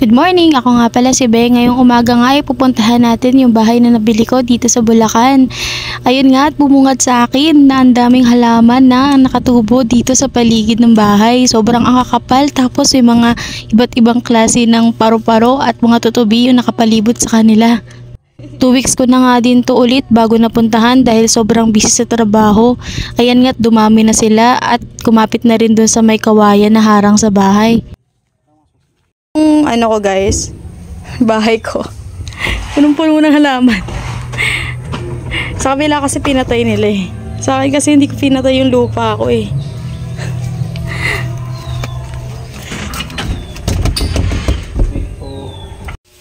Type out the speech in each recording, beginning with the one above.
Good morning! Ako nga pala si Be. Ngayong umaga nga ay pupuntahan natin yung bahay na nabili ko dito sa Bulacan. Ayun nga at bumungad sa akin na ang daming halaman na nakatubo dito sa paligid ng bahay. Sobrang ang kakapal tapos may mga iba't ibang klase ng paru-paro at mga tutubi yung nakapalibot sa kanila. 2 weeks ko na nga din to ulit bago napuntahan dahil sobrang busy sa trabaho. Ayan nga at dumami na sila at kumapit na rin dun sa may kawayan na harang sa bahay. Ano ko guys, bahay ko punong-puno ng halaman. Sa kabila kasi pinatay nila eh. Sa akin kasi hindi ko pinatay yung lupa ko eh.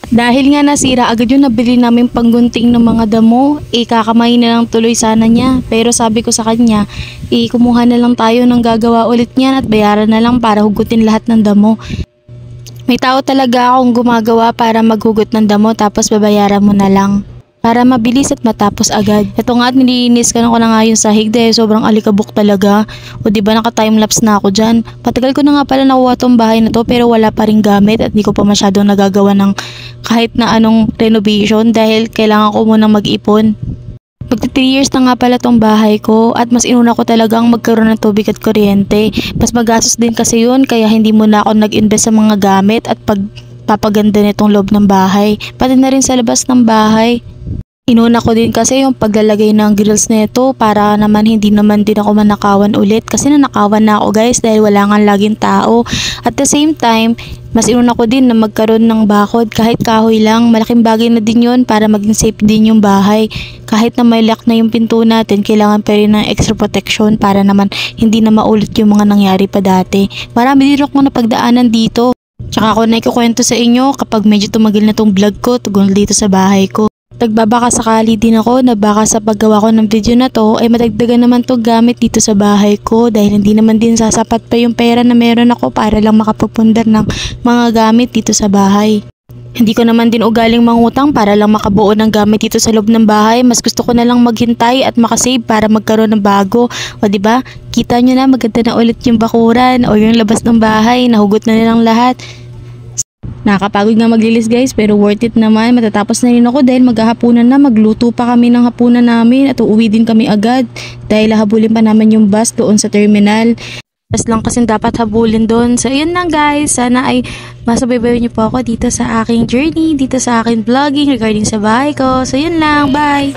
Dahil nga nasira agad yung nabili namin panggunting ng mga damo, kakamay na lang tuloy sana niya. Pero sabi ko sa kanya, kumuha na lang tayo ng gagawa ulit niyan at bayaran na lang para hugutin lahat ng damo. May tao talaga akong gumagawa para maghugot ng damo tapos babayaran mo na lang. Para mabilis at matapos agad. Ito nga at nilinis ko na nga yung sahig dahil sobrang alikabok talaga. O diba naka-timelapse na ako dyan. Patagal ko na nga pala nakuha tong bahay na to pero wala pa rin gamit at di ko pa masyadong nagagawa ng kahit na anong renovation dahil kailangan ko munang mag-ipon. Magti 3 years na nga pala tong bahay ko at mas inuna ko talagang magkaroon ng tubig at kuryente. Mas magastos din kasi yun kaya hindi muna ako nag-invest sa mga gamit at pagpapaganda nitong loob ng bahay. Pati na rin sa labas ng bahay. Inuna ko din kasi yung paglalagay ng grills nito para naman hindi naman din ako manakawan ulit kasi nanakawan na ako guys dahil wala nga laging tao. At the same time, mas inuna ko din na magkaroon ng bakod kahit kahoy lang. Malaking bagay na din yun para maging safe din yung bahay. Kahit na may lock na yung pinto natin, kailangan pa rin ng extra protection para naman hindi na maulit yung mga nangyari pa dati. Marami din ako napagdaanan dito. Tsaka ako na ikukwento sa inyo kapag medyo tumagil na tong vlog ko tungkol dito sa bahay ko. Nagbabaka sakali din ako na baka sa paggawa ko ng video na to ay madagdagan naman to gamit dito sa bahay ko dahil hindi naman din sasapat pa yung pera na meron ako para lang makapagpundar ng mga gamit dito sa bahay. Hindi ko naman din ugaling mangutang para lang makabuo ng gamit dito sa loob ng bahay. Mas gusto ko na lang maghintay at makasave para magkaroon ng bago. O diba? Kita nyo na maganda na ulit yung bakuran o yung labas ng bahay. Nahugot na nilang lahat. Nakakapagod nga maglilis guys pero worth it naman. Matatapos na rin ako dahil maghahapunan na. Magluto pa kami ng hapunan namin at uuwi din kami agad dahil habulin pa naman yung bus doon sa terminal. Bus lang kasi dapat habulin doon. So yun lang guys, sana ay masabaybayan niyo po ako dito sa aking journey, dito sa aking vlogging regarding sa bahay ko. So yun lang, bye!